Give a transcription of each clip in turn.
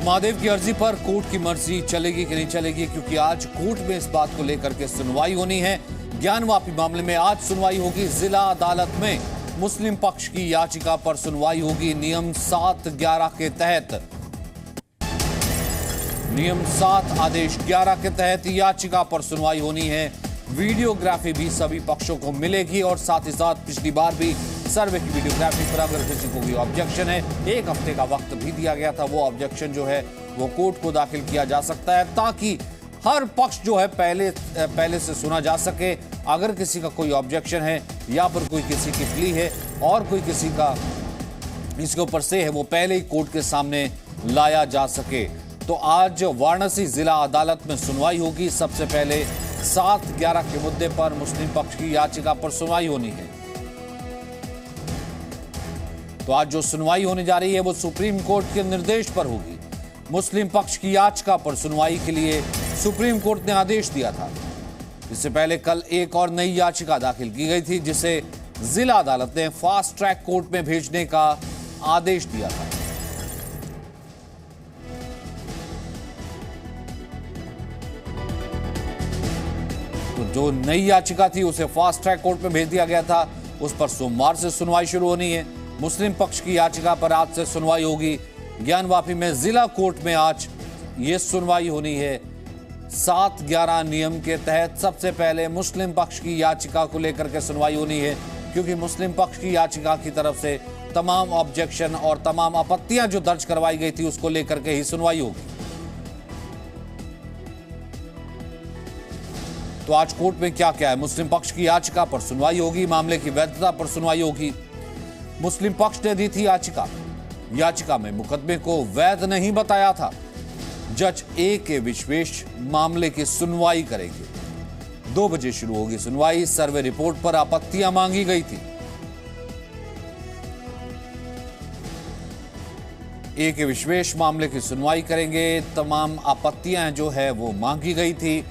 महादेव की अर्जी पर कोर्ट की मर्जी चलेगी कि नहीं चलेगी, क्योंकि आज कोर्ट में इस बात को लेकर के सुनवाई होनी है। ज्ञानवापी मामले में आज सुनवाई होगी जिला अदालत में। मुस्लिम पक्ष की याचिका पर सुनवाई होगी नियम 7-11 के तहत। नियम 7 आदेश 11 के तहत याचिका पर सुनवाई होनी है। वीडियोग्राफी भी सभी पक्षों को मिलेगी और साथ ही साथ पिछली बार भी सर्वे की वीडियोग्राफी पर अगर किसी को भी ऑब्जेक्शन है, 1 हफ्ते का वक्त भी दिया गया था, वो ऑब्जेक्शन जो है वो कोर्ट को दाखिल किया जा सकता है, ताकि हर पक्ष जो है पहले से सुना जा सके। अगर किसी का कोई ऑब्जेक्शन है या फिर कोई किसी की प्ली है और कोई किसी का इसके ऊपर से है, वो पहले ही कोर्ट के सामने लाया जा सके। तो आज वाराणसी जिला अदालत में सुनवाई होगी। सबसे पहले 7-11 के मुद्दे पर मुस्लिम पक्ष की याचिका पर सुनवाई होनी है। तो आज जो सुनवाई होने जा रही है वो सुप्रीम कोर्ट के निर्देश पर होगी। मुस्लिम पक्ष की याचिका पर सुनवाई के लिए सुप्रीम कोर्ट ने आदेश दिया था। इससे पहले कल एक और नई याचिका दाखिल की गई थी, जिसे जिला अदालत ने फास्ट ट्रैक कोर्ट में भेजने का आदेश दिया था। तो जो नई याचिका थी उसे फास्ट ट्रैक कोर्ट में भेज दिया गया था। उस पर सोमवार से सुनवाई शुरू होनी है। मुस्लिम पक्ष की याचिका पर आज से सुनवाई होगी। ज्ञानवापी में जिला कोर्ट में आज ये सुनवाई होनी है 7-11 नियम के तहत। सबसे पहले मुस्लिम पक्ष की याचिका को लेकर के सुनवाई होनी है, क्योंकि मुस्लिम पक्ष की याचिका की तरफ से तमाम ऑब्जेक्शन और तमाम आपत्तियां जो दर्ज करवाई गई थी उसको लेकर के ही सुनवाई होगी। तो आज कोर्ट में क्या क्या है? मुस्लिम पक्ष की याचिका पर सुनवाई होगी, मामले की वैधता पर सुनवाई होगी। मुस्लिम पक्ष ने दी थी याचिका में मुकदमे को वैध नहीं बताया था। जज A.K. विश्वेश मामले की सुनवाई करेंगे। 2 बजे शुरू होगी सुनवाई। सर्वे रिपोर्ट पर आपत्तियां मांगी गई थी। A.K. विश्वेश मामले की सुनवाई करेंगे। तमाम आपत्तियां जो है वो मांगी गई थी।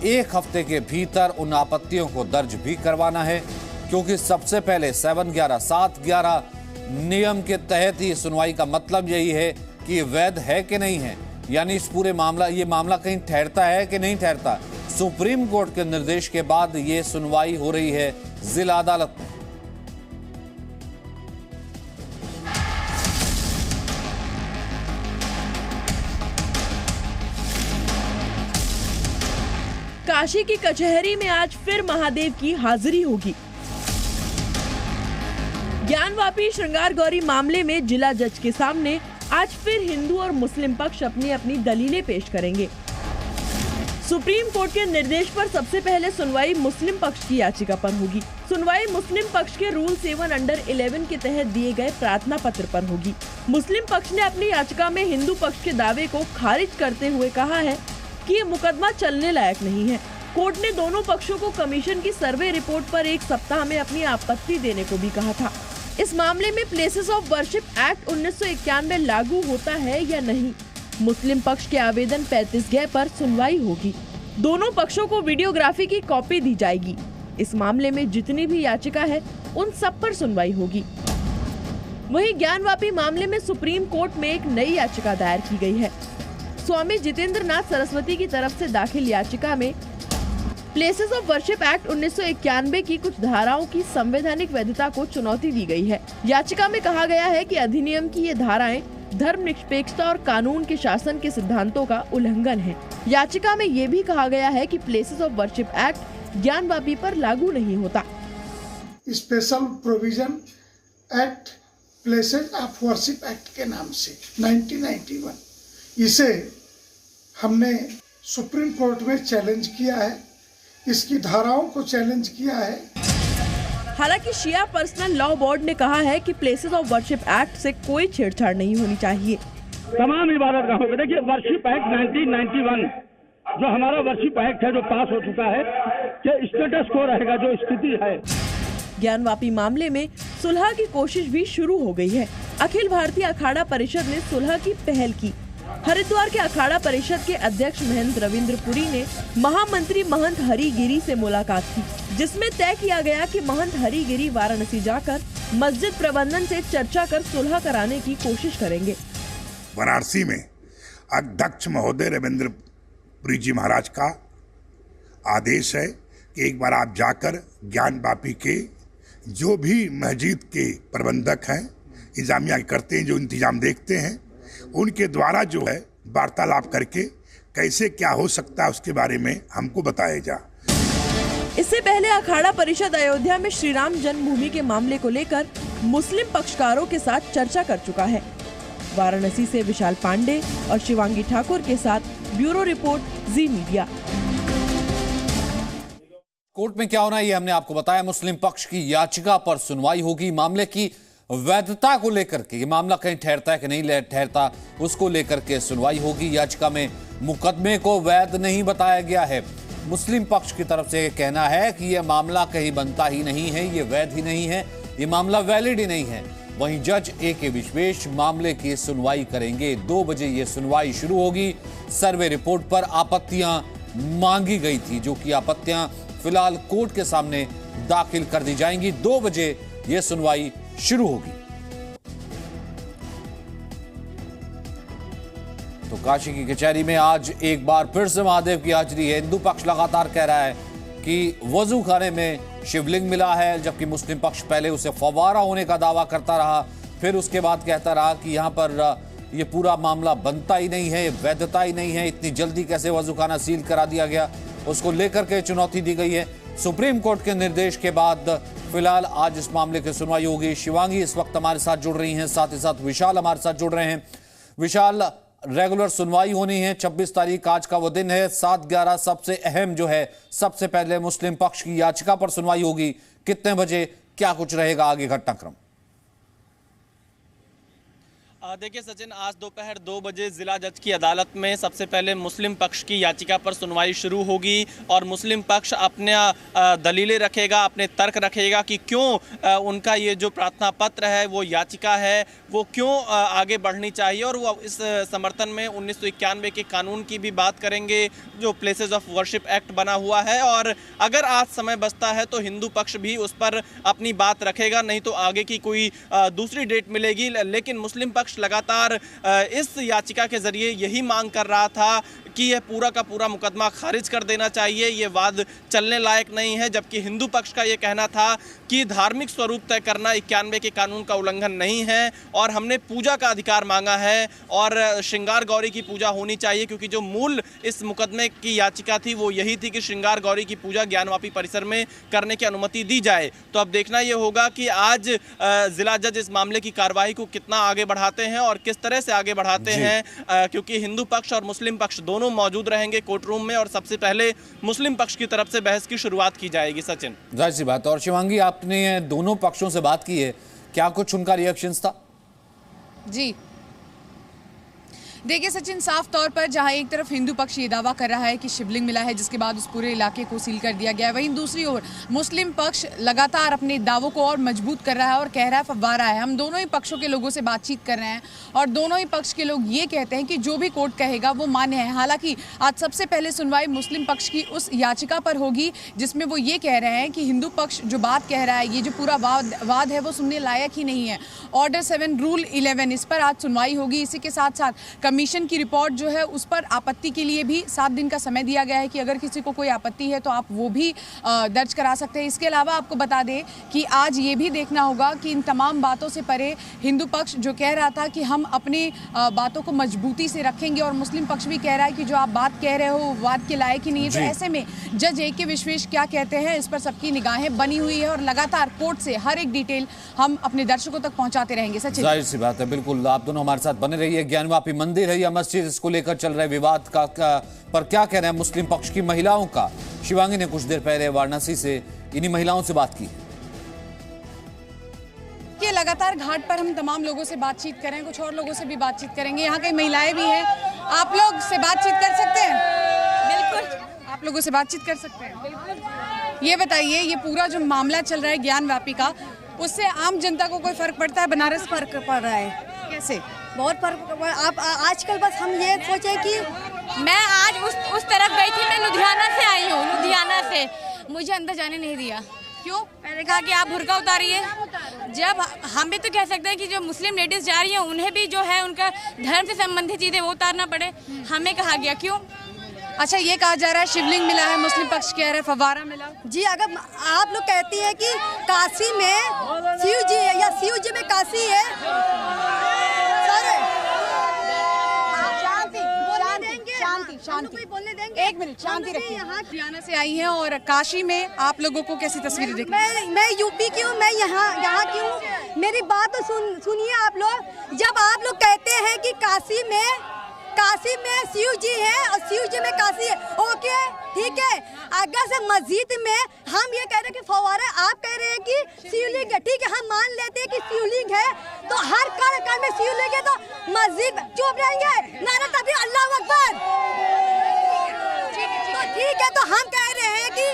1 हफ्ते के भीतर उन आपत्तियों को दर्ज भी करवाना है, क्योंकि सबसे पहले 7-11 नियम के तहत ही सुनवाई का मतलब यही है कि ये वैध है कि नहीं है, यानी इस पूरे ये मामला कहीं ठहरता है कि नहीं ठहरता। सुप्रीम कोर्ट के निर्देश के बाद ये सुनवाई हो रही है जिला अदालत में। काशी की कचहरी में आज फिर महादेव की हाजिरी होगी। ज्ञानवापी श्रृंगार गौरी मामले में जिला जज के सामने आज फिर हिंदू और मुस्लिम पक्ष अपनी अपनी दलीलें पेश करेंगे। सुप्रीम कोर्ट के निर्देश पर सबसे पहले सुनवाई मुस्लिम पक्ष की याचिका पर होगी। सुनवाई मुस्लिम पक्ष के रूल 7 अंडर 11 के तहत दिए गए प्रार्थना पत्र पर होगी। मुस्लिम पक्ष ने अपनी याचिका में हिंदू पक्ष के दावे को खारिज करते हुए कहा है कि ये मुकदमा चलने लायक नहीं है। कोर्ट ने दोनों पक्षों को कमीशन की सर्वे रिपोर्ट पर 1 सप्ताह में अपनी आपत्ति देने को भी कहा था। इस मामले में प्लेसेस ऑफ वर्शिप एक्ट 1991 लागू होता है या नहीं, मुस्लिम पक्ष के आवेदन 35G पर सुनवाई होगी। दोनों पक्षों को वीडियोग्राफी की कॉपी दी जाएगी। इस मामले में जितनी भी याचिका है उन सब पर सुनवाई होगी। वहीं ज्ञानवापी मामले में सुप्रीम कोर्ट में एक नई याचिका दायर की गई है। स्वामी जितेंद्र नाथ सरस्वती की तरफ से दाखिल याचिका में प्लेसेस ऑफ वर्शिप एक्ट 1991 की कुछ धाराओं की संवैधानिक वैधता को चुनौती दी गई है। याचिका में कहा गया है कि अधिनियम की ये धाराएं धर्मनिरपेक्षता और कानून के शासन के सिद्धांतों का उल्लंघन है। याचिका में ये भी कहा गया है कि places of worship act Gyanvapi पर लागू नहीं होता। Special provision act places of worship act के नाम से 1991, इसे हमने सुप्रीम कोर्ट में चैलेंज किया है। इसकी धाराओं को चैलेंज किया है। हालांकि शिया पर्सनल लॉ बोर्ड ने कहा है कि प्लेसेस ऑफ वर्शिप एक्ट से कोई छेड़छाड़ नहीं होनी चाहिए। तमाम इबादत गाहों पे देखिए, वर्शिप एक्ट 1991 जो हमारा वर्शिप एक्ट है जो पास हो चुका है, कि स्टेटस को रहेगा जो स्थिति है। ज्ञानवापी मामले में सुलह की कोशिश भी शुरू हो गई है। अखिल भारतीय अखाड़ा परिषद ने सुलह की पहल की। हरिद्वार के अखाड़ा परिषद के अध्यक्ष महंत रविंद्र पुरी ने महामंत्री महंत हरिगिरी से मुलाकात की, जिसमें तय किया गया कि महंत हरिगिरी वाराणसी जाकर मस्जिद प्रबंधन से चर्चा कर सुलह कराने की कोशिश करेंगे। वाराणसी में अध्यक्ष महोदय रविंद्र पुरी जी महाराज का आदेश है कि एक बार आप जाकर ज्ञानवापी के जो भी मस्जिद के प्रबंधक हैं, इंतजामिया करते हैं, जो इंतजाम देखते हैं, उनके द्वारा जो है वार्तालाप करके कैसे क्या हो सकता है उसके बारे में हमको बताया जाए। इससे पहले अखाड़ा परिषद अयोध्या में श्री राम जन्मभूमि के मामले को लेकर मुस्लिम पक्षकारों के साथ चर्चा कर चुका है। वाराणसी से विशाल पांडे और शिवांगी ठाकुर के साथ ब्यूरो रिपोर्ट, जी मीडिया। कोर्ट में क्या होना ये हमने आपको बताया। मुस्लिम पक्ष की याचिका पर सुनवाई होगी। मामले की वैधता को लेकर के, ये मामला कहीं ठहरता है कि नहीं ठहरता, उसको लेकर के सुनवाई होगी। याचिका में मुकदमे को वैध नहीं बताया गया है। मुस्लिम पक्ष की तरफ से कहना है कि यह मामला कहीं बनता ही नहीं है, ये वैध ही नहीं है, ये मामला वैलिड ही नहीं है। वहीं जज ए.के. विश्वेश मामले की सुनवाई करेंगे। 2 बजे ये सुनवाई शुरू होगी। सर्वे रिपोर्ट पर आपत्तियां मांगी गई थी, जो कि आपत्तियां फिलहाल कोर्ट के सामने दाखिल कर दी जाएंगी। 2 बजे यह सुनवाई शुरू होगी। तो काशी की कचहरी में आज एक बार फिर से महादेव की हाजिरी है। हिंदू पक्ष लगातार कह रहा है कि वजू खाने में शिवलिंग मिला है, जबकि मुस्लिम पक्ष पहले उसे फव्वारा होने का दावा करता रहा, फिर उसके बाद कहता रहा कि यहां पर यह पूरा मामला बनता ही नहीं है, वैधता ही नहीं है, इतनी जल्दी कैसे वजू खाना सील करा दिया गया, उसको लेकर के चुनौती दी गई है। सुप्रीम कोर्ट के निर्देश के बाद फिलहाल आज इस मामले की सुनवाई होगी। शिवांगी इस वक्त हमारे साथ जुड़ रही हैं, साथ ही साथ विशाल हमारे साथ जुड़ रहे हैं। विशाल, रेगुलर सुनवाई होनी है, 26 तारीख आज का वो दिन है। 7/11 सबसे अहम जो है, सबसे पहले मुस्लिम पक्ष की याचिका पर सुनवाई होगी। कितने बजे, क्या कुछ रहेगा आगे घटनाक्रम? देखिए सचिन, आज दोपहर 2 बजे जिला जज की अदालत में सबसे पहले मुस्लिम पक्ष की याचिका पर सुनवाई शुरू होगी और मुस्लिम पक्ष अपने दलीलें रखेगा, अपने तर्क रखेगा कि क्यों उनका ये जो प्रार्थना पत्र है, वो याचिका है, वो क्यों आगे बढ़नी चाहिए। और वो इस समर्थन में 1991 के कानून की भी बात करेंगे, जो प्लेसेस ऑफ वर्शिप एक्ट बना हुआ है। और अगर आज समय बचता है तो हिंदू पक्ष भी उस पर अपनी बात रखेगा, नहीं तो आगे की कोई दूसरी डेट मिलेगी। लेकिन मुस्लिम पक्ष लगातार इस याचिका के जरिए यही मांग कर रहा था कि यह पूरा का पूरा मुकदमा खारिज कर देना चाहिए, ये वाद चलने लायक नहीं है। जबकि हिंदू पक्ष का ये कहना था कि धार्मिक स्वरूप तय करना 91 के कानून का उल्लंघन नहीं है और हमने पूजा का अधिकार मांगा है और श्रृंगार गौरी की पूजा होनी चाहिए, क्योंकि जो मूल इस मुकदमे की याचिका थी वो यही थी कि श्रृंगार गौरी की पूजा ज्ञानवापी परिसर में करने की अनुमति दी जाए। तो अब देखना ये होगा कि आज जिला जज इस मामले की कार्रवाई को कितना आगे बढ़ाते हैं और किस तरह से आगे बढ़ाते हैं, क्योंकि हिंदू पक्ष और मुस्लिम पक्ष दोनों मौजूद रहेंगे कोर्ट रूम में और सबसे पहले मुस्लिम पक्ष की तरफ से बहस की शुरुआत की जाएगी। सचिन, जाहिर सी बात। और शिवांगी, आपने दोनों पक्षों से बात की है, क्या कुछ उनका रिएक्शंस था? जी देखिए सचिन, साफ तौर पर जहां एक तरफ हिंदू पक्ष ये दावा कर रहा है कि शिवलिंग मिला है, जिसके बाद उस पूरे इलाके को सील कर दिया गया है, वहीं दूसरी ओर मुस्लिम पक्ष लगातार अपने दावों को और मजबूत कर रहा है और कह रहा है फव्वारा है। हम दोनों ही पक्षों के लोगों से बातचीत कर रहे हैं और दोनों ही पक्ष के लोग ये कहते हैं कि जो भी कोर्ट कहेगा वो मान्य है। हालांकि आज सबसे पहले सुनवाई मुस्लिम पक्ष की उस याचिका पर होगी जिसमें वो ये कह रहे हैं कि हिंदू पक्ष जो बात कह रहा है, ये जो पूरा वाद है वो सुनने लायक ही नहीं है। ऑर्डर 7 रूल 11, इस पर आज सुनवाई होगी। इसी के साथ साथ कमीशन की रिपोर्ट जो है उस पर आपत्ति के लिए भी 7 दिन का समय दिया गया है कि अगर किसी को कोई आपत्ति है तो आप वो भी दर्ज करा सकते हैं। इसके अलावा आपको बता दें कि आज ये भी देखना होगा कि इन तमाम बातों से परे हिंदू पक्ष जो कह रहा था कि हम अपनी बातों को मजबूती से रखेंगे और मुस्लिम पक्ष भी कह रहा है कि जो आप बात कह रहे हो वाद के लायक ही नहीं है। तो ऐसे में जज ए.के. विश्वेश क्या कहते हैं, इस पर सबकी निगाहें बनी हुई है और लगातार कोर्ट से हर एक डिटेल हम अपने दर्शकों तक पहुंचाते रहेंगे। सचिन, जाहिर सी बात है, बिल्कुल। आप दोनों हमारे साथ बने रहिए। ज्ञानवापी मंदिर है या मस्जिद, इसको लेकर चल रहे विवाद का पर क्या कहना है मुस्लिम पक्ष की महिलाओं का? शिवांगी ने कुछ देर पहले वाराणसी से इन्हीं महिलाओं से बात की। लगातार घाट पर हम तमाम लोगों से बातचीत करें, कुछ और लोगों से भी बातचीत करेंगे। यहाँ कई महिलाएं भी हैं, आप लोग से बातचीत कर सकते हैं? बिल्कुल, आप लोगों से बातचीत कर सकते हैं। ये बताइए, ये पूरा जो मामला चल रहा है ज्ञानवापी का, उससे आम जनता को कोई फर्क पड़ता है? बनारस फर्क पड़ रहा है। कैसे? बहुत फर्क। आप आजकल बस हम ये सोचे कि मैं आज उस तरफ गई थी, मैं लुधियाना से आई हूँ, लुधियाना से मुझे अंदर जाने नहीं दिया। क्यों? मैंने कहा कि आप बुर्का उतारिए। जब हम भी तो कह सकते हैं कि जो मुस्लिम लेडीज जा रही हैं उन्हें भी जो है उनका धर्म से संबंधित चीजें वो उतारना पड़े, हमें कहा गया क्यों? अच्छा, ये कहा जा रहा है शिवलिंग मिला है, मुस्लिम पक्ष कह रहे हैं फव्वारा मिला। जी, अगर आप लोग कहती हैं कि काशी में शिव जी है या शिव जी में काशी है, शांति बोलने देंगे। एक मिनट, शांति रखिए। हरियाणा से आई हैं और काशी में आप लोगों को कैसी तस्वीरें दिख रही हैं? मैं यूपी की हूँ, मैं यहाँ की हूँ। मेरी बात तो सुनिए आप लोग। जब आप लोग कहते हैं कि काशी में शिव जी है और शिव जी में काशी है, ओके ठीक है। अगर से मस्जिद में हम ये कह रहे हैं कि फव्वारा, आप कह रहे हैं कि शिवलिंग है, ठीक है, हम मान लेते हैं कि शिवलिंग है, तो हर घर में शिवलिंग है, तो मस्जिद चुप रहेंगे? नारा तकबीर, अल्लाहू अकबर। तो ठीक है, तो हम कह रहे हैं कि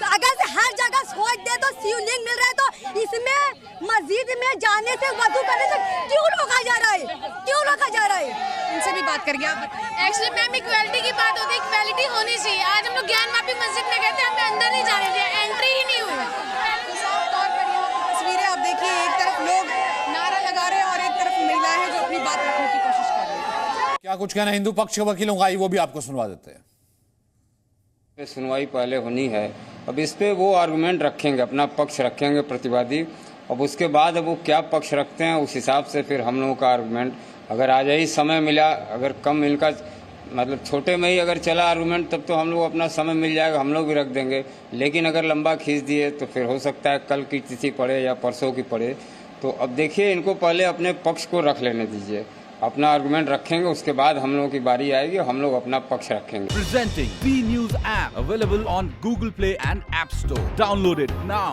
अगर से हर जगह सोच दे तो शिवलिंग मिल रहा है, तो इसमें मस्जिद में जाने से, वजू करने से क्यों रोका जा रहा है? क्यों रोका जा रहा है? इनसे भी बात करेंगे। आप बताइए। एक्चुअली मैम इक्वालिटी की बात होती है, इक्वालिटी होनी चाहिए। आज हम लोग ज्ञानवापी मस्जिद में गए थे, हमें अंदर नहीं जाने दिया, एंट्री ही नहीं हुई। तस्वीरें आप देखिए, एक तरफ लोग नारा लगा रहे हैं और एक तरफ महिलाएं हैं जो अपनी बात रखने की कोशिश कर रही हैं। क्या कुछ कहना हिंदू पक्ष के वकीलों का, आई वो भी आपको सुनवा देते हैं। सुनवाई पहले होनी है, अब इस पे वो आर्गुमेंट रखेंगे, अपना पक्ष रखेंगे प्रतिवादी। अब उसके बाद अब वो क्या पक्ष रखते हैं उस हिसाब से फिर हम लोगों का आर्गुमेंट, अगर आज ही समय मिला, अगर कम मिलकर मतलब छोटे में ही अगर चला आर्गुमेंट, तब तो हम लोग अपना समय मिल जाएगा, हम लोग भी रख देंगे। लेकिन अगर लंबा खींच दिए तो फिर हो सकता है कल की तिथि पड़े या परसों की पड़े। तो अब देखिए, इनको पहले अपने पक्ष को रख लेने दीजिए, अपना आर्गुमेंट रखेंगे, उसके बाद हम लोगों की बारी आएगी, हम लोग अपना पक्ष रखेंगे। Presenting B News app available on Google Play and App Store. Download it now.